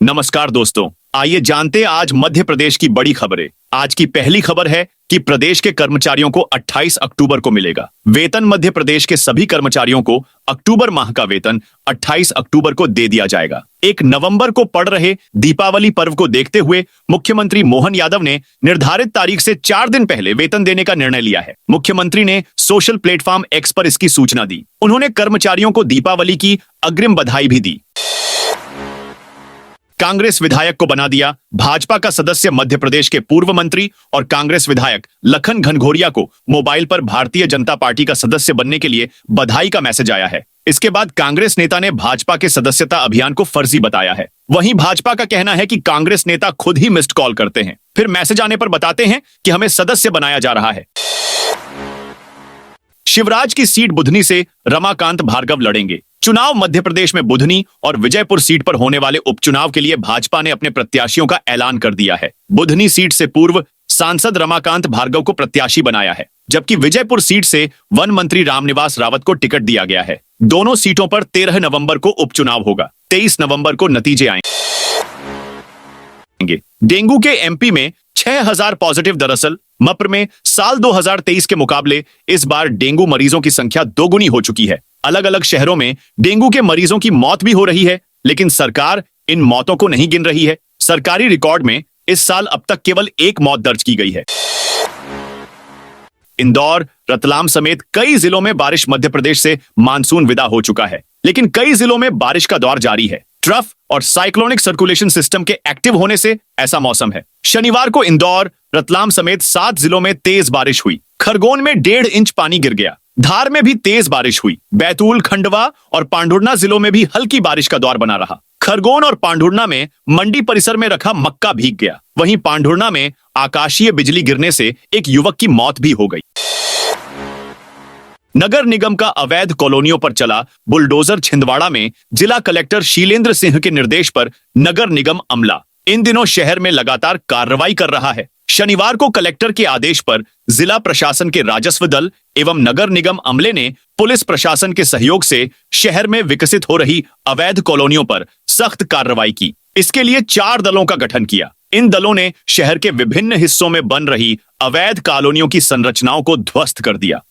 नमस्कार दोस्तों, आइए जानते हैं आज मध्य प्रदेश की बड़ी खबरें। आज की पहली खबर है कि प्रदेश के कर्मचारियों को 28 अक्टूबर को मिलेगा वेतन। मध्य प्रदेश के सभी कर्मचारियों को अक्टूबर माह का वेतन 28 अक्टूबर को दे दिया जाएगा। 1 नवंबर को पड़ रहे दीपावली पर्व को देखते हुए मुख्यमंत्री मोहन यादव ने निर्धारित तारीख से 4 दिन पहले वेतन देने का निर्णय लिया है। मुख्यमंत्री ने सोशल प्लेटफॉर्म एक्स पर इसकी सूचना दी। उन्होंने कर्मचारियों को दीपावली की अग्रिम बधाई भी दी। कांग्रेस विधायक को बना दिया भाजपा का सदस्य। मध्य प्रदेश के पूर्व मंत्री और कांग्रेस विधायक लखन घनघोरिया को मोबाइल पर भारतीय जनता पार्टी का सदस्य बनने के लिए बधाई का मैसेज आया है। इसके बाद कांग्रेस नेता ने भाजपा के सदस्यता अभियान को फर्जी बताया है। वहीं भाजपा का कहना है कि कांग्रेस नेता खुद ही मिस्ड कॉल करते हैं, फिर मैसेज आने पर बताते हैं कि हमें सदस्य बनाया जा रहा है। शिवराज की सीट बुधनी से रमाकांत भार्गव लड़ेंगे। चुनाव मध्य प्रदेश में बुधनी और विजयपुर सीट पर होने वाले उपचुनाव के लिए भाजपा ने अपने प्रत्याशियों का ऐलान कर दिया है। बुधनी सीट से पूर्व सांसद रमाकांत भार्गव को प्रत्याशी बनाया है, जबकि विजयपुर सीट से वन मंत्री रामनिवास रावत को टिकट दिया गया है। दोनों सीटों पर 13 नवंबर को उपचुनाव होगा। 23 नवंबर को नतीजे आएंगे। डेंगू के एमपी में 6000 पॉजिटिव। दरअसल मप्र में साल 2023 के मुकाबले इस बार डेंगू मरीजों की संख्या दोगुनी हो चुकी है। अलग अलग शहरों में डेंगू के मरीजों की मौत भी हो रही है, लेकिन सरकार इन मौतों को नहीं गिन रही है। सरकारी रिकॉर्ड में इस साल अब तक केवल 1 मौत दर्ज की गई है। इंदौर, रतलाम समेत कई जिलों में बारिश। मध्य प्रदेश से मानसून विदा हो चुका है, लेकिन कई जिलों में बारिश का दौर जारी है। ट्रफ और साइक्लोनिक सर्कुलेशन सिस्टम के एक्टिव होने से ऐसा मौसम है। शनिवार को इंदौर, रतलाम समेत 7 जिलों में तेज बारिश हुई। खरगोन में 1.5 इंच पानी गिर गया। धार में भी तेज बारिश हुई। बैतूल, खंडवा और पांढुर्णा जिलों में भी हल्की बारिश का दौर बना रहा। खरगोन और पांढुर्णा में मंडी परिसर में रखा मक्का भीग गया। वहीं पांढुर्णा में आकाशीय बिजली गिरने से एक युवक की मौत भी हो गई। नगर निगम का अवैध कॉलोनियों पर चला बुलडोजर। छिंदवाड़ा में जिला कलेक्टर शीलेंद्र सिंह के निर्देश पर नगर निगम अमला इन दिनों शहर में लगातार कार्रवाई कर रहा है। शनिवार को कलेक्टर के आदेश पर जिला प्रशासन के राजस्व दल एवं नगर निगम अमले ने पुलिस प्रशासन के सहयोग से शहर में विकसित हो रही अवैध कॉलोनियों पर सख्त कार्रवाई की। इसके लिए 4 दलों का गठन किया। इन दलों ने शहर के विभिन्न हिस्सों में बन रही अवैध कॉलोनियों की संरचनाओं को ध्वस्त कर दिया।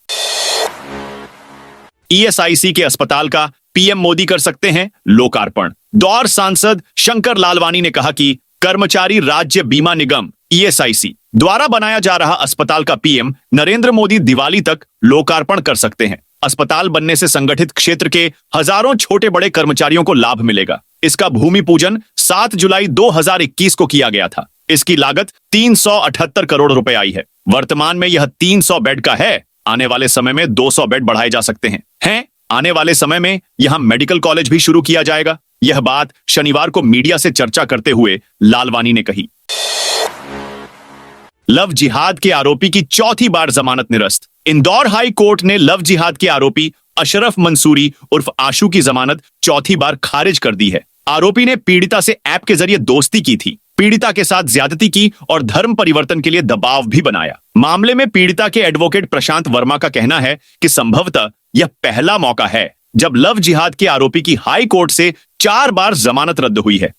ईएसआईसी के अस्पताल का पीएम मोदी कर सकते हैं लोकार्पण। दौर सांसद शंकर लालवानी ने कहा कि कर्मचारी राज्य बीमा निगम ईएसआईसी द्वारा बनाया जा रहा अस्पताल का पीएम नरेंद्र मोदी दिवाली तक लोकार्पण कर सकते हैं। अस्पताल बनने से संगठित क्षेत्र के हजारों छोटे बड़े कर्मचारियों को लाभ मिलेगा। इसका भूमि पूजन 7 जुलाई 2021 को किया गया था। इसकी लागत 378 करोड़ रुपए आई है। वर्तमान में यह 300 बेड का है। आने वाले समय में 200 बेड बढ़ाए जा सकते हैं। आने वाले समय में यहां मेडिकल कॉलेज भी शुरू किया जाएगा। यह बात शनिवार को मीडिया से चर्चा करते हुए लालवानी ने कही। लव जिहाद के आरोपी की चौथी बार जमानत निरस्त। इंदौर हाई कोर्ट ने लव जिहाद के आरोपी अशरफ मंसूरी उर्फ आशू की जमानत चौथी बार खारिज कर दी है। आरोपी ने पीड़िता से ऐप के जरिए दोस्ती की थी, पीड़िता के साथ ज्यादती की और धर्म परिवर्तन के लिए दबाव भी बनाया। मामले में पीड़िता के एडवोकेट प्रशांत वर्मा का कहना है कि संभवतः यह पहला मौका है जब लव जिहाद के आरोपी की हाई कोर्ट से 4 बार जमानत रद्द हुई है।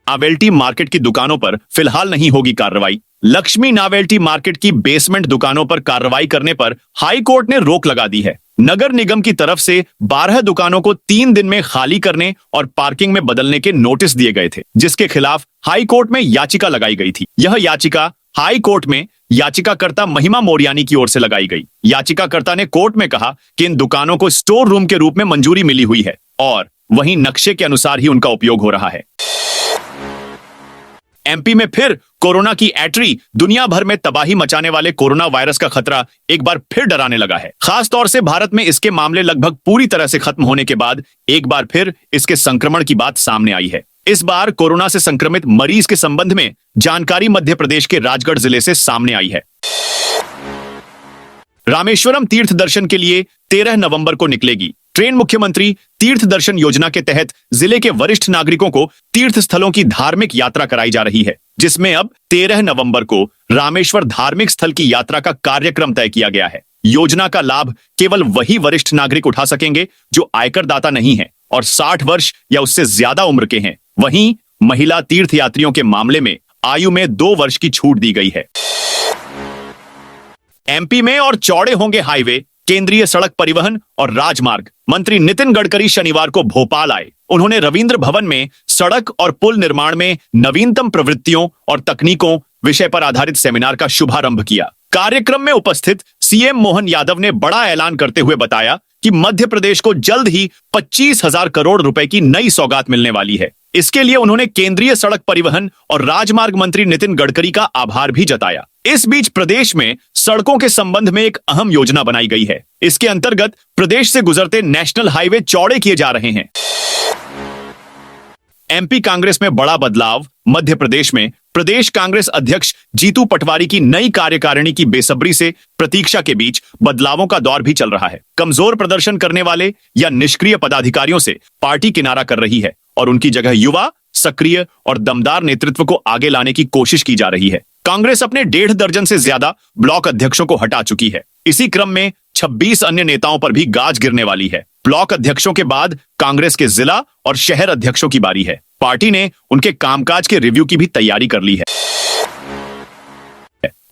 नावेल्टी मार्केट की दुकानों पर फिलहाल नहीं होगी कार्रवाई। लक्ष्मी नावेल्टी मार्केट की बेसमेंट दुकानों पर कार्रवाई करने पर हाई कोर्ट ने रोक लगा दी है। नगर निगम की तरफ से 12 दुकानों को 3 दिन में खाली करने और पार्किंग में बदलने के नोटिस दिए गए थे, जिसके खिलाफ हाई कोर्ट में याचिका लगाई गई थी। यह याचिका हाई कोर्ट में याचिकाकर्ता महिमा मोरियानी की ओर से लगाई गई। याचिकाकर्ता ने कोर्ट में कहा कि इन दुकानों को स्टोर रूम के रूप में मंजूरी मिली हुई है और वहीं नक्शे के अनुसार ही उनका उपयोग हो रहा है। एमपी में फिर कोरोना की एंट्री। दुनिया भर में तबाही मचाने वाले कोरोना वायरस का खतरा एक बार फिर डराने लगा है। खास तौर से भारत में इसके मामले लगभग पूरी तरह से खत्म होने के बाद एक बार फिर इसके संक्रमण की बात सामने आई है। इस बार कोरोना से संक्रमित मरीज के संबंध में जानकारी मध्य प्रदेश के राजगढ़ जिले से सामने आई है। रामेश्वरम तीर्थ दर्शन के लिए 13 नवंबर को निकलेगी ट्रेन। मुख्यमंत्री तीर्थ दर्शन योजना के तहत जिले के वरिष्ठ नागरिकों को तीर्थ स्थलों की धार्मिक यात्रा कराई जा रही है, जिसमें अब 13 नवंबर को रामेश्वर धार्मिक स्थल की यात्रा का कार्यक्रम तय किया गया है। योजना का लाभ केवल वही वरिष्ठ नागरिक उठा सकेंगे जो आयकर दाता नहीं है। और 60 वर्ष या उससे ज्यादा उम्र के हैं। वहीं महिला तीर्थयात्रियों के मामले में आयु में 2 वर्ष की छूट दी गई है। एमपी में और चौड़े होंगे हाईवे। केंद्रीय सड़क परिवहन और राजमार्ग मंत्री नितिन गडकरी शनिवार को भोपाल आए। उन्होंने रविंद्र भवन में सड़क और पुल निर्माण में नवीनतम प्रवृत्तियों और तकनीकों विषय पर आधारित सेमिनार का शुभारंभ किया। कार्यक्रम में उपस्थित सीएम मोहन यादव ने बड़ा ऐलान करते हुए बताया कि मध्य प्रदेश को जल्द ही 25,000 करोड़ रुपए की नई सौगात मिलने वाली है। इसके लिए उन्होंने केंद्रीय सड़क परिवहन और राजमार्ग मंत्री नितिन गडकरी का आभार भी जताया। इस बीच प्रदेश में सड़कों के संबंध में एक अहम योजना बनाई गई है। इसके अंतर्गत प्रदेश से गुजरते नेशनल हाईवे चौड़े किए जा रहे हैं। एमपी कांग्रेस में बड़ा बदलाव। मध्य प्रदेश में प्रदेश कांग्रेस अध्यक्ष जीतू पटवारी की नई कार्यकारिणी की बेसब्री से प्रतीक्षा के बीच बदलावों का दौर भी चल रहा है। कमजोर प्रदर्शन करने वाले या निष्क्रिय पदाधिकारियों से पार्टी किनारा कर रही है और उनकी जगह युवा, सक्रिय और दमदार नेतृत्व को आगे लाने की कोशिश की जा रही है। कांग्रेस अपने 1.5 दर्जन से ज्यादा ब्लॉक अध्यक्षों को हटा चुकी है। इसी क्रम में 26 अन्य नेताओं पर भी गाज गिरने वाली है। ब्लॉक अध्यक्षों के बाद कांग्रेस के जिला और शहर अध्यक्षों की बारी है। पार्टी ने उनके कामकाज के रिव्यू की भी तैयारी कर ली है।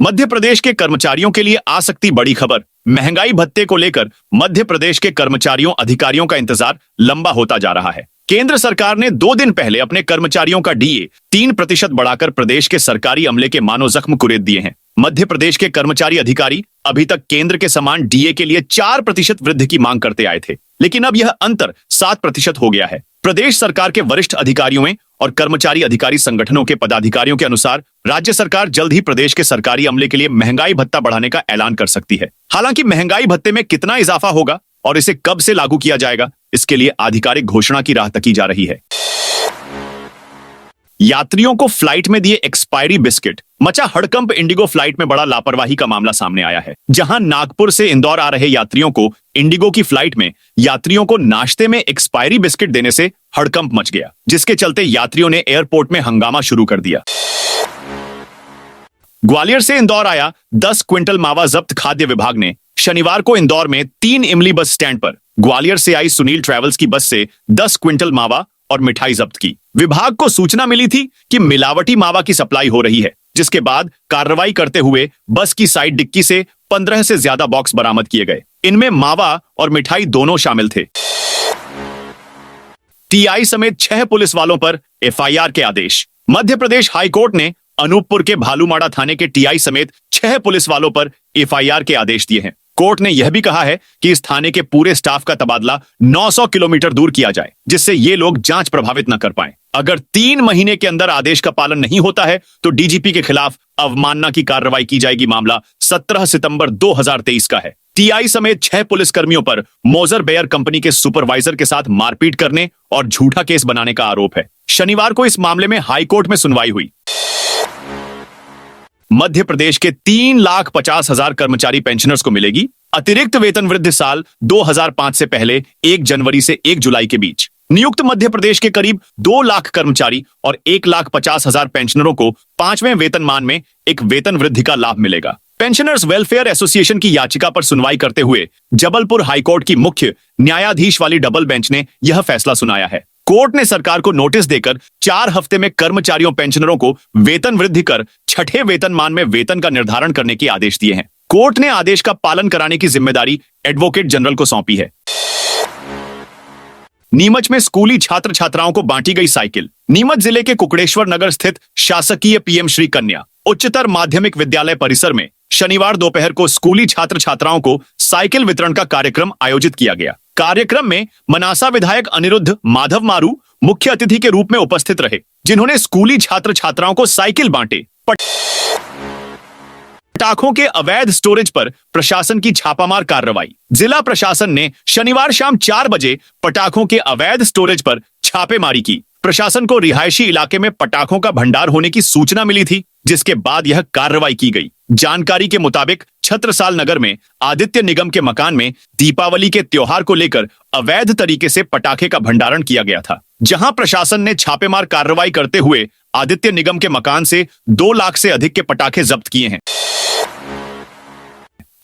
मध्य प्रदेश के कर्मचारियों के लिए आ सकती बड़ी खबर। महंगाई भत्ते को लेकर मध्य प्रदेश के कर्मचारियों अधिकारियों का इंतजार लंबा होता जा रहा है। केंद्र सरकार ने 2 दिन पहले अपने कर्मचारियों का डीए 3% बढ़ाकर प्रदेश के सरकारी अमले के मानो जख्म कुरेद दिए हैं। मध्य प्रदेश के कर्मचारी अधिकारी अभी तक केंद्र के समान डीए के लिए 4% वृद्धि की मांग करते आए थे, लेकिन अब यह अंतर 7% हो गया है। प्रदेश सरकार के वरिष्ठ अधिकारियों और कर्मचारी अधिकारी संगठनों के पदाधिकारियों के अनुसार राज्य सरकार जल्द ही प्रदेश के सरकारी अमले के लिए महंगाई भत्ता बढ़ाने का ऐलान कर सकती है। हालांकि महंगाई भत्ते में कितना इजाफा होगा और इसे कब से लागू किया जाएगा, इसके लिए आधिकारिक घोषणा की राह तकी जा रही है। यात्रियों को फ्लाइट में दिए एक्सपायरी बिस्किट। मचा हड़कंप। इंडिगो फ्लाइट में बड़ा लापरवाही का मामला सामने आया है, जहां नागपुर से इंदौर आ रहे यात्रियों को इंडिगो की फ्लाइट में यात्रियों को नाश्ते में एक्सपायरी बिस्किट देने से हड़कंप मच गया, जिसके चलते यात्रियों ने एयरपोर्ट में हंगामा शुरू कर दिया। ग्वालियर से इंदौर आया 10 क्विंटल मावा जब्त। खाद्य विभाग ने शनिवार को इंदौर में 3 इमली बस स्टैंड पर ग्वालियर से आई सुनील ट्रैवल्स की बस से 10 क्विंटल मावा और मिठाई जब्त की। विभाग को सूचना मिली थी कि मिलावटी मावा की सप्लाई हो रही है, जिसके बाद कार्रवाई करते हुए बस की साइड डिक्की से 15 से ज्यादा बॉक्स बरामद किए गए। इनमें मावा और मिठाई दोनों शामिल थे। टीआई समेत 6 पुलिस वालों पर एफआईआर के आदेश। मध्य प्रदेश हाईकोर्ट ने अनूपपुर के भालूमाड़ा थाने के टीआई समेत 6 पुलिस वालों पर एफआईआर के आदेश दिए हैं। कोर्ट ने यह भी कहा है कि इस थाने के पूरे स्टाफ का तबादला 900 किलोमीटर दूर किया जाए, जिससे ये लोग जांच प्रभावित न कर पाएं। अगर 3 महीने के अंदर आदेश का पालन नहीं होता है तो डीजीपी के खिलाफ अवमानना की कार्रवाई की जाएगी। मामला 17 सितंबर 2023 का है। टीआई समेत 6 पुलिसकर्मियों पर मोजर बेयर कंपनी के सुपरवाइजर के साथ मारपीट करने और झूठा केस बनाने का आरोप है। शनिवार को इस मामले में हाईकोर्ट में सुनवाई हुई। मध्य प्रदेश के 3,50,000 कर्मचारी पेंशनर्स को मिलेगी अतिरिक्त वेतन वृद्धि साल 2005 से पहले 1 जनवरी से 1 जुलाई के बीच। नियुक्त मध्य प्रदेश के करीब 2 लाख कर्मचारी और 1,50,000 पेंशनरों को 5वें वेतनमान में एक वेतन वृद्धि का लाभ मिलेगा। पेंशनर्स वेलफेयर एसोसिएशन की याचिका पर सुनवाई करते हुए जबलपुर हाईकोर्ट की मुख्य न्यायाधीश वाली डबल बेंच ने यह फैसला सुनाया है। कोर्ट ने सरकार को नोटिस देकर 4 हफ्ते में कर्मचारियों पेंशनरों को वेतन वृद्धि कर 6ठे वेतनमान में वेतन का निर्धारण करने के आदेश दिए हैं। कोर्ट ने आदेश का पालन कराने की जिम्मेदारी एडवोकेट जनरल को सौंपी है। नीमच में स्कूली छात्र छात्राओं को बांटी गई साइकिल। नीमच जिले के कुकड़ेश्वर नगर स्थित शासकीय पीएम श्री कन्या उच्चतर माध्यमिक विद्यालय परिसर में शनिवार दोपहर को स्कूली छात्र छात्राओं को साइकिल वितरण का कार्यक्रम आयोजित किया गया। कार्यक्रम में मनासा विधायक अनिरुद्ध माधव मारू मुख्य अतिथि के रूप में उपस्थित रहे, जिन्होंने स्कूली छात्र छात्राओं को साइकिल बांटे। पटाखों के अवैध स्टोरेज पर प्रशासन की छापामार कार्रवाई। जिला प्रशासन ने शनिवार शाम 4 बजे पटाखों के अवैध स्टोरेज पर छापेमारी की। प्रशासन को रिहायशी इलाके में पटाखों का भंडार होने की सूचना मिली थी, जिसके बाद यह कार्रवाई की गई। जानकारी के मुताबिक छत्रसाल नगर में आदित्य निगम के मकान में दीपावली के त्योहार को लेकर अवैध तरीके से पटाखे का भंडारण किया गया था, जहां प्रशासन ने छापेमार कार्रवाई करते हुए आदित्य निगम के मकान से 2 लाख से अधिक के पटाखे जब्त किए हैं।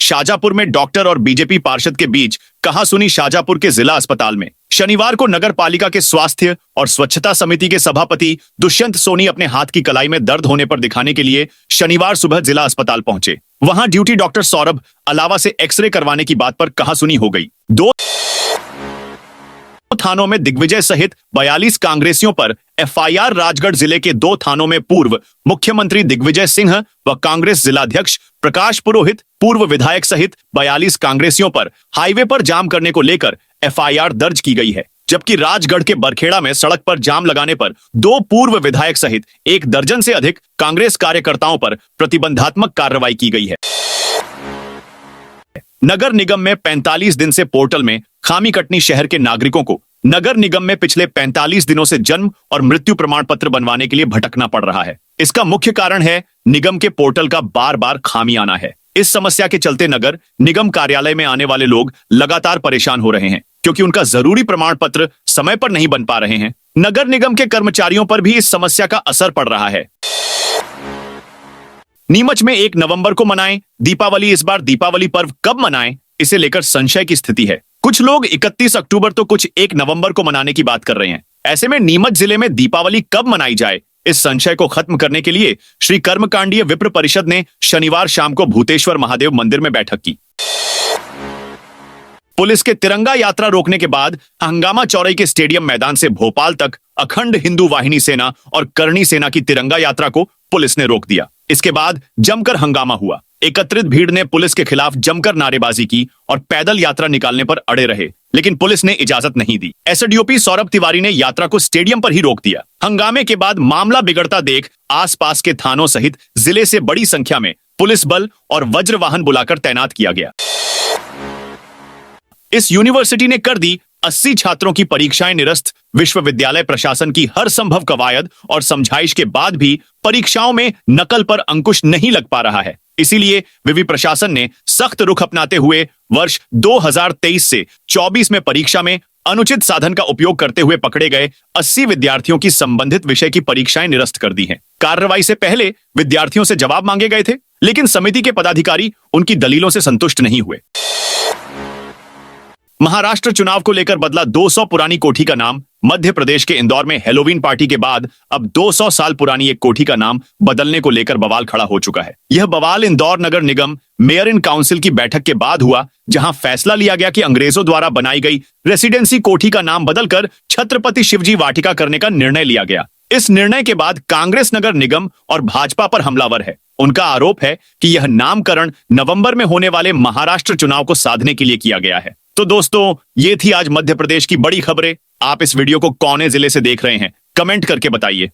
शाजापुर में डॉक्टर और बीजेपी पार्षद के बीच कहासुनी। शाजापुर के जिला अस्पताल में शनिवार को नगर पालिका के स्वास्थ्य और स्वच्छता समिति के सभापति दुष्यंत सोनी अपने हाथ की कलाई में दर्द होने पर दिखाने के लिए शनिवार सुबह जिला अस्पताल पहुंचे। वहां ड्यूटी डॉक्टर सौरभ अलावा से एक्सरे करवाने की बात पर कहासुनी हो गई। दो थानों में दिग्विजय सहित 42 कांग्रेसियों पर एफआईआर। राजगढ़ जिले के 2 थानों में पूर्व मुख्यमंत्री दिग्विजय सिंह व कांग्रेस जिलाध्यक्ष प्रकाश पुरोहित, पूर्व विधायक सहित 42 कांग्रेसियों पर हाईवे पर जाम करने को लेकर एफआईआर दर्ज की गई है। जबकि राजगढ़ के बरखेड़ा में सड़क पर जाम लगाने पर 2 पूर्व विधायक सहित 1 दर्जन से अधिक कांग्रेस कार्यकर्ताओं पर प्रतिबंधात्मक कार्रवाई की गई है। नगर निगम में 45 दिन से पोर्टल में खामी कटनी शहर के नागरिकों को नगर निगम में पिछले 45 दिनों से जन्म और मृत्यु प्रमाण पत्र बनवाने के लिए भटकना पड़ रहा है। इसका मुख्य कारण है निगम के पोर्टल का बार बार खामी आना है। इस समस्या के चलते नगर निगम कार्यालय में आने वाले लोग लगातार परेशान हो रहे हैं, क्योंकि उनका जरूरी प्रमाण पत्र समय पर नहीं बन पा रहे हैं। नगर निगम के कर्मचारियों पर भी इस समस्या का असर पड़ रहा है। नीमच में 1 नवंबर को मनाएं दीपावली। इस बार दीपावली पर्व कब मनाएं, इसे लेकर संशय की स्थिति है। कुछ लोग 31 अक्टूबर तो कुछ 1 नवंबर को मनाने की बात कर रहे हैं। ऐसे में नीमच जिले में दीपावली कब मनाई जाए, इस संशय को खत्म करने के लिए श्री कर्मकांडीय विप्र परिषद ने शनिवार शाम को भूतेश्वर महादेव मंदिर में बैठक की। पुलिस के तिरंगा यात्रा रोकने के बाद हंगामा चौरई के स्टेडियम मैदान से भोपाल तक अखंड हिंदू वाहिनी सेना और करणी सेना की तिरंगा यात्रा को पुलिस ने रोक दिया। इसके बाद जमकर हंगामा हुआ। एकत्रित भीड़ ने पुलिस के खिलाफ जमकर नारेबाजी की और पैदल यात्रा निकालने पर अड़े रहे, लेकिन पुलिस ने इजाजत नहीं दी। एसडीओपी सौरभ तिवारी ने यात्रा को स्टेडियम पर ही रोक दिया। हंगामे के बाद मामला बिगड़ता देख आसपास के थानों सहित जिले से बड़ी संख्या में पुलिस बल और वज्र वाहन बुलाकर तैनात किया गया। इस यूनिवर्सिटी ने कर दी 80 छात्रों की परीक्षाएं निरस्त। विश्वविद्यालय प्रशासन की हर संभव कवायद और समझाइश के बाद भी परीक्षाओं में नकल पर अंकुश नहीं लग पा रहा है। इसीलिए विवि प्रशासन ने सख्त रुख अपनाते हुए वर्ष 2023 से 24 में परीक्षा में अनुचित साधन का उपयोग करते हुए पकड़े गए 80 विद्यार्थियों की संबंधित विषय की परीक्षाएं निरस्त कर दी हैं। कार्रवाई से पहले विद्यार्थियों से जवाब मांगे गए थे, लेकिन समिति के पदाधिकारी उनकी दलीलों से संतुष्ट नहीं हुए। महाराष्ट्र चुनाव को लेकर बदला 200 पुरानी कोठी का नाम। मध्य प्रदेश के इंदौर में हेलोवीन पार्टी के बाद अब 200 साल पुरानी एक कोठी का नाम बदलने को लेकर बवाल खड़ा हो चुका है। यह बवाल इंदौर नगर निगम मेयर इन काउंसिल की बैठक के बाद हुआ, जहां फैसला लिया गया कि अंग्रेजों द्वारा बनाई गई रेसिडेंसी कोठी का नाम बदलकर छत्रपति शिवजी वाटिका करने का निर्णय लिया गया। इस निर्णय के बाद कांग्रेस नगर निगम और भाजपा पर हमलावर है। उनका आरोप है कि यह नामकरण नवंबर में होने वाले महाराष्ट्र चुनाव को साधने के लिए किया गया है। तो दोस्तों, ये थी आज मध्य प्रदेश की बड़ी खबरें। आप इस वीडियो को कौन से जिले से देख रहे हैं, कमेंट करके बताइए।